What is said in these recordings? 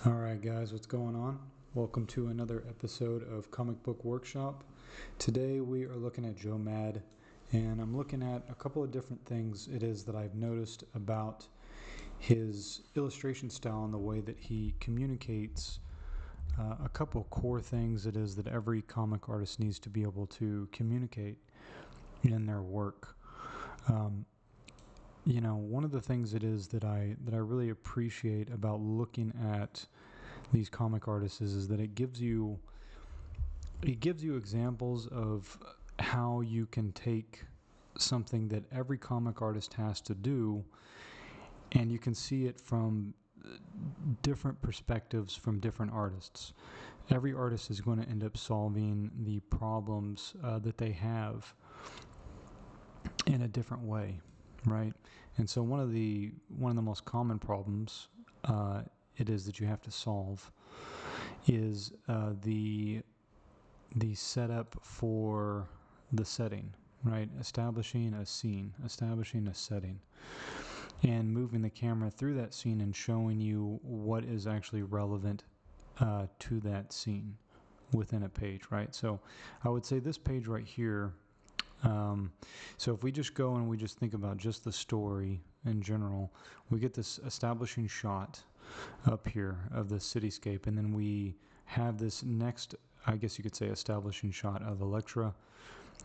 Alright guys, what's going on? Welcome to another episode of Comic Book Workshop. Today we are looking at Joe Mad, and I'm looking at a couple of different things it is that I've noticed about his illustration style and the way that he communicates a couple of core things it is that every comic artist needs to be able to communicate in their work. One of the things it is that I really appreciate about looking at these comic artists is that it gives you examples of how you can take something that every comic artist has to do, and you can see it from different perspectives from different artists. Every artist is going to end up solving the problems that they have in a different way, right? And so one of the most common problems it is that you have to solve is the setup for the setting, right? Establishing a scene, establishing a setting, and moving the camera through that scene and showing you what is actually relevant to that scene within a page, right? So I would say this page right here, so if we just go and we just think about just the story in general, we get this establishing shot up here of the cityscape, and then we have this next, I guess you could say, establishing shot of Elektra,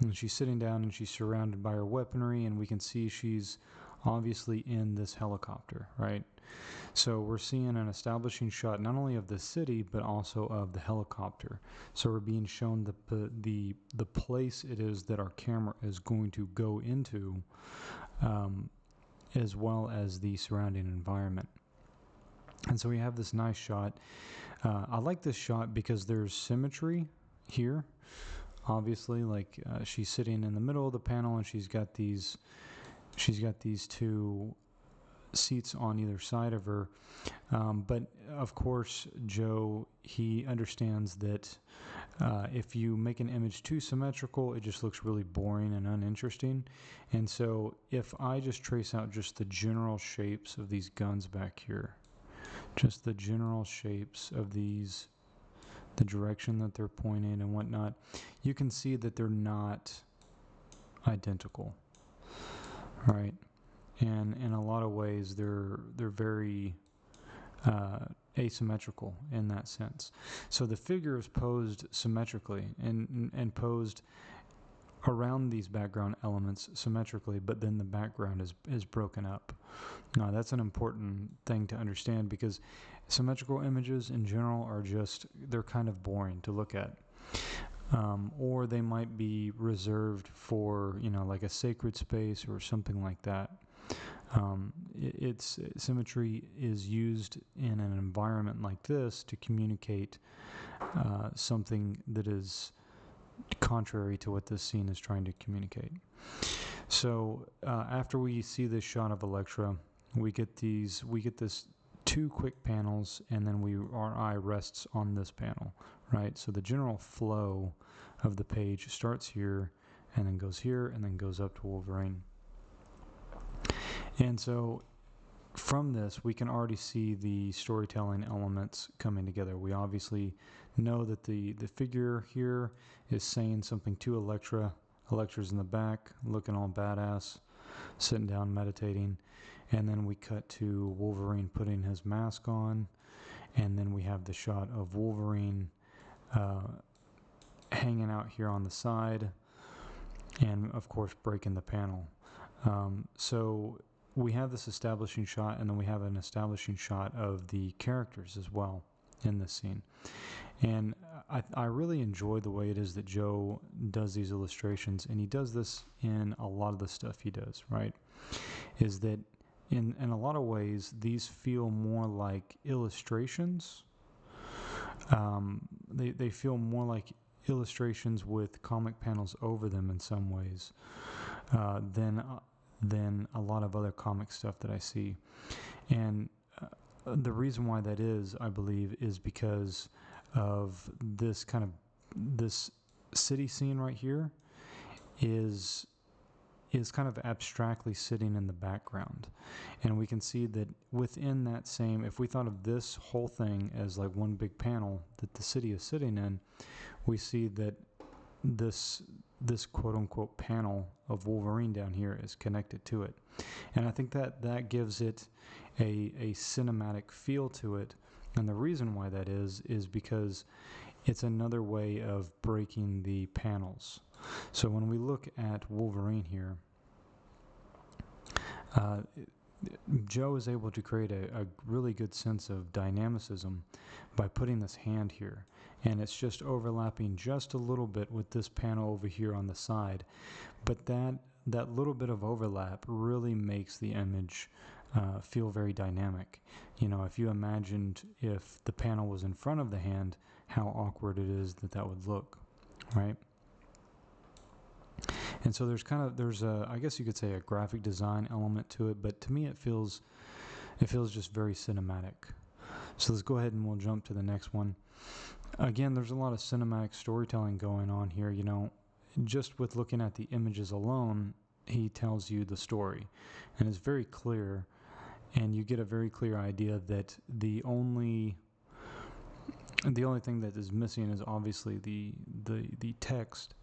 and she's sitting down and she's surrounded by her weaponry, and we can see she's obviously in this helicopter, right? So we're seeing an establishing shot not only of the city but also of the helicopter. So we're being shown the place it is that our camera is going to go into, as well as the surrounding environment. And so we have this nice shot. I like this shot because there's symmetry here. Obviously, like she's sitting in the middle of the panel, and she's got these two seats on either side of her. But of course, Joe, he understands that if you make an image too symmetrical, it just looks really boring and uninteresting. And so if I just trace out just the general shapes of these guns back here, just the general shapes of these, the direction that they're pointing and whatnot, you can see that they're not identical, right? And in a lot of ways, they're very asymmetrical in that sense. So the figure is posed symmetrically and posed around these background elements symmetrically, but then the background is broken up. Now that's an important thing to understand, because symmetrical images in general are they're kind of boring to look at. Or they might be reserved for, like a sacred space or something like that. Symmetry is used in an environment like this to communicate something that is contrary to what this scene is trying to communicate. So after we see this shot of Elektra, we get this two quick panels, and then our eye rests on this panel, right? So the general flow of the page starts here and then goes here and then goes up to Wolverine. And so from this, we can already see the storytelling elements coming together. We obviously know that the figure here is saying something to Elektra. Elektra's in the back, looking all badass, sitting down, meditating. And then we cut to Wolverine putting his mask on. And then we have the shot of Wolverine hanging out here on the side. And, of course, breaking the panel. So we have this establishing shot, and then we have an establishing shot of the characters as well in this scene. And I really enjoy the way it is that Joe does these illustrations, and he does this in a lot of the stuff he does, right? Is that in a lot of ways, these feel more like illustrations. They feel more like illustrations with comic panels over them in some ways than a lot of other comic stuff that I see. And the reason why that is, I believe, is because of this city scene right here is is kind of abstractly sitting in the background. And we can see that within that same, if we thought of this whole thing as like one big panel that the city is sitting in, we see that this quote unquote panel of Wolverine down here is connected to it. And I think that gives it a cinematic feel to it. And the reason why that is because it's another way of breaking the panels. So when we look at Wolverine here, Joe is able to create a really good sense of dynamicism by putting this hand here. And it's just overlapping just a little bit with this panel over here on the side. But that little bit of overlap really makes the image feel very dynamic. You know, if you imagined if the panel was in front of the hand, how awkward it is that would look, right? And so there's a, I guess you could say, a graphic design element to it, but to me it feels just very cinematic. So let's go ahead and we'll jump to the next one. Again, there's a lot of cinematic storytelling going on here. You know, just with looking at the images alone, he tells you the story, and it's very clear, and you get a very clear idea that the only thing that is missing is obviously the text.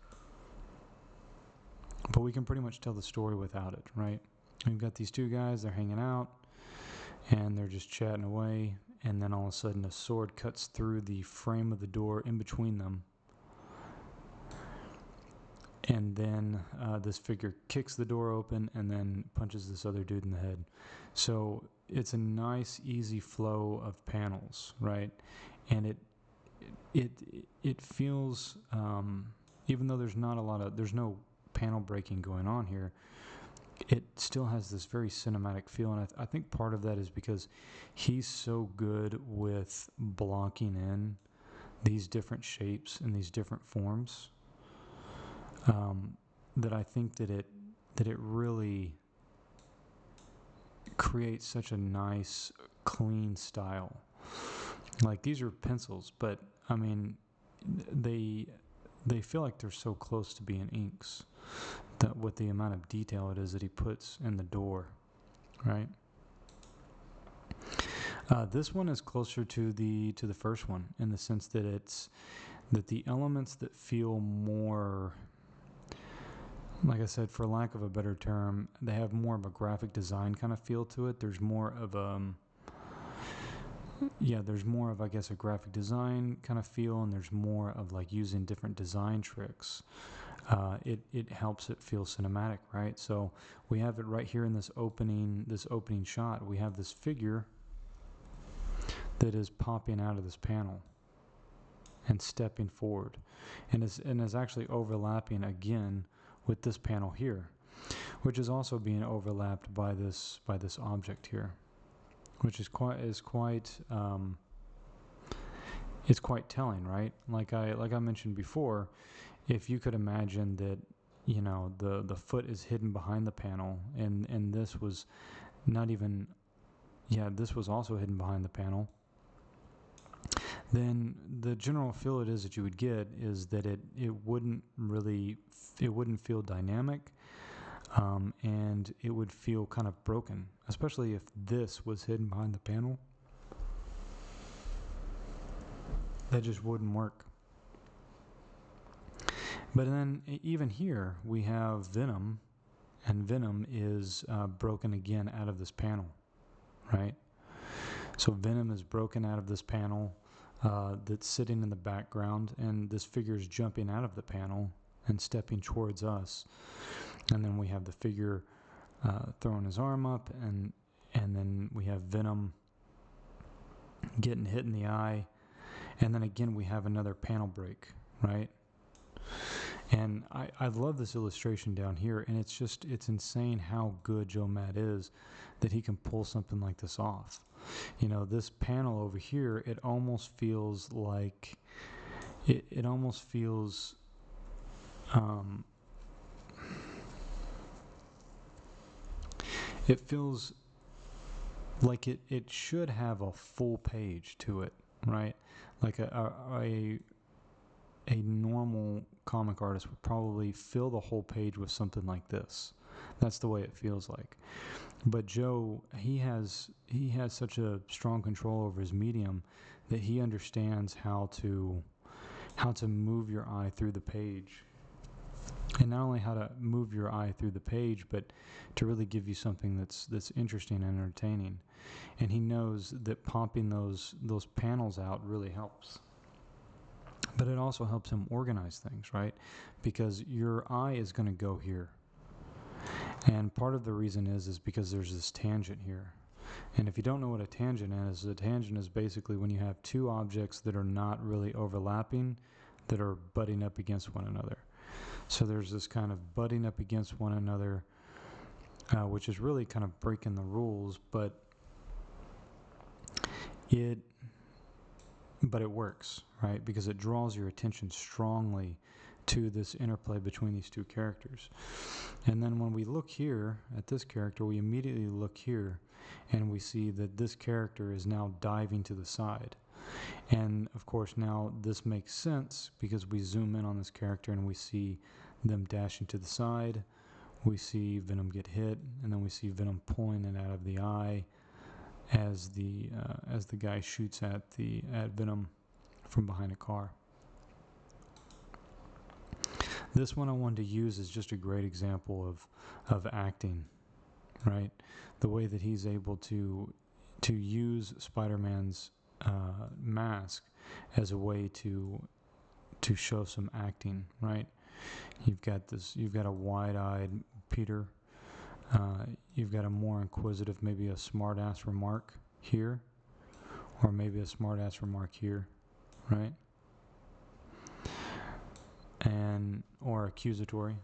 But we can pretty much tell the story without it, right? We've got these two guys, they're hanging out, and they're just chatting away, and then all of a sudden a sword cuts through the frame of the door in between them. And then this figure kicks the door open and then punches this other dude in the head. So it's a nice, easy flow of panels, right? And it feels, even though there's no panel breaking going on here, it still has this very cinematic feel, and I think part of that is because he's so good with blocking in these different shapes and these different forms, that I think that it really creates such a nice, clean style. Like, these are pencils, but I mean, they feel like they're so close to being inks, that with the amount of detail it is that he puts in the door, right? This one is closer to the first one in the sense that the elements that feel more, like I said, for lack of a better term, they have more of a graphic design kind of feel to it. There's more of I guess, a graphic design kind of feel, and there's more of like using different design tricks. It helps it feel cinematic, right? So we have it right here in this opening shot. We have this figure that is popping out of this panel and stepping forward, and is actually overlapping again with this panel here, which is also being overlapped by this object here, which is quite it's quite telling, right? Like I mentioned before, if you could imagine that, you know, the foot is hidden behind the panel, and this was not even, this was also hidden behind the panel, then the general feel it is that you would get is that it wouldn't feel dynamic, and it would feel kind of broken, especially if this was hidden behind the panel. That just wouldn't work. But then even here we have Venom, and Venom is broken again out of this panel, right? So Venom is broken out of this panel that's sitting in the background, and this figure is jumping out of the panel and stepping towards us. And then we have the figure throwing his arm up, and then we have Venom getting hit in the eye, and then again we have another panel break, right? And I love this illustration down here, and it's insane how good Joe Matt is that he can pull something like this off. You know, this panel over here, it almost feels like it almost feels it feels like it should have a full page to it, right? Like a normal comic artist would probably fill the whole page with something like this. That's the way it feels like. But Joe, he has such a strong control over his medium that he understands how to move your eye through the page. And not only how to move your eye through the page, but to really give you something that's interesting and entertaining. And he knows that popping those panels out really helps. But it also helps him organize things, right? Because your eye is going to go here. And part of the reason is because there's this tangent here. And if you don't know what a tangent is basically when you have two objects that are not really overlapping, that are butting up against one another. So there's this kind of butting up against one another, which is really kind of breaking the rules, but it works, right? Because it draws your attention strongly to this interplay between these two characters. And then when we look here at this character, we immediately look here and we see that this character is now diving to the side. And of course now this makes sense because we zoom in on this character and we see them dashing to the side. We see Venom get hit, and then we see Venom pulling it out of the eye as the guy shoots at Venom from behind a car. This one I wanted to use is just a great example of acting, right? The way that he's able to use Spider-Man's mask as a way to show some acting, right? You've got a wide-eyed Peter. You've got a more inquisitive, maybe a smart-ass remark here, or maybe a smart-ass remark here, right? Or accusatory,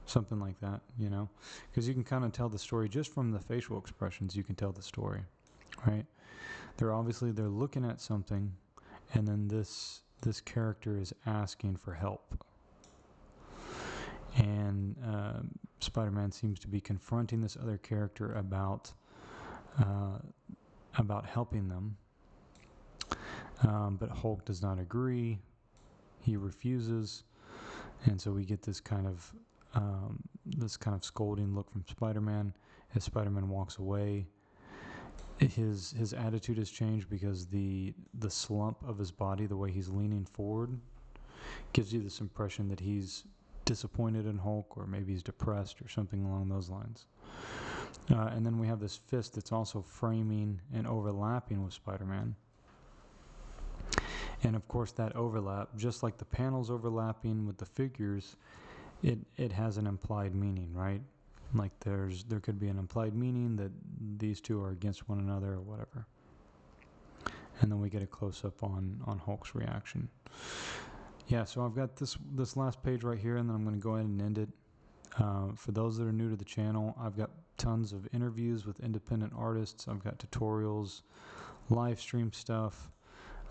something like that, you know? Because you can kind of tell the story just from the facial expressions. You can tell the story, right? They're looking at something, and then this character is asking for help. And Spider-Man seems to be confronting this other character about helping them. But Hulk does not agree. He refuses. And so we get this kind of scolding look from Spider-Man as Spider-Man walks away. His attitude has changed because the slump of his body, the way he's leaning forward, gives you this impression that he's disappointed in Hulk, or maybe he's depressed or something along those lines. And then we have this fist that's also framing and overlapping with Spider-Man. And of course that overlap, just like the panels overlapping with the figures, it has an implied meaning, right? Like there could be an implied meaning that these two are against one another or whatever. And then we get a close-up on Hulk's reaction. Yeah, so I've got this last page right here, and then I'm going to go ahead and end it. For those that are new to the channel, I've got tons of interviews with independent artists. I've got tutorials, live stream stuff.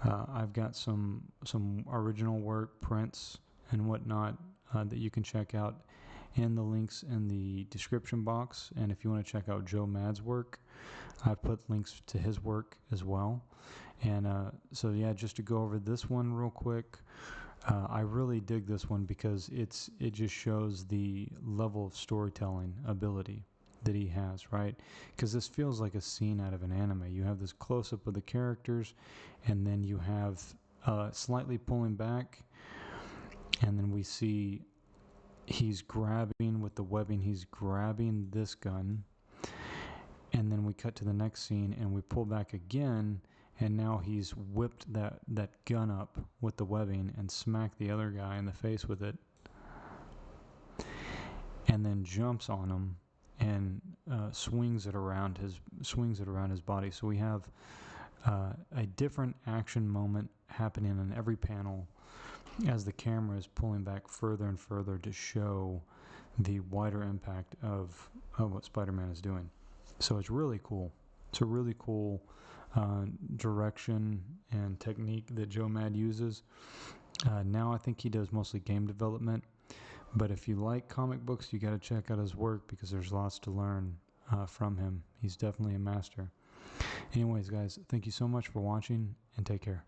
I've got some original work, prints, and whatnot that you can check out in the links in the description box. And if you want to check out Joe Mad's work, I've put links to his work as well. And so yeah, just to go over this one real quick, I really dig this one because it just shows the level of storytelling ability that he has, right? Because this feels like a scene out of an anime. You have this close-up of the characters, and then you have slightly pulling back, and then we see he's grabbing with the webbing, he's grabbing this gun, and then we cut to the next scene, and we pull back again, and now he's whipped that gun up with the webbing and smacked the other guy in the face with it, and then jumps on him and swings it around his body. So we have a different action moment happening in every panel as the camera is pulling back further and further to show the wider impact of what Spider-Man is doing. So it's really cool. It's a really cool direction and technique that Joe Mad uses. Now I think he does mostly game development. But if you like comic books, you got to check out his work because there's lots to learn from him. He's definitely a master. Anyways, guys, thank you so much for watching, and take care.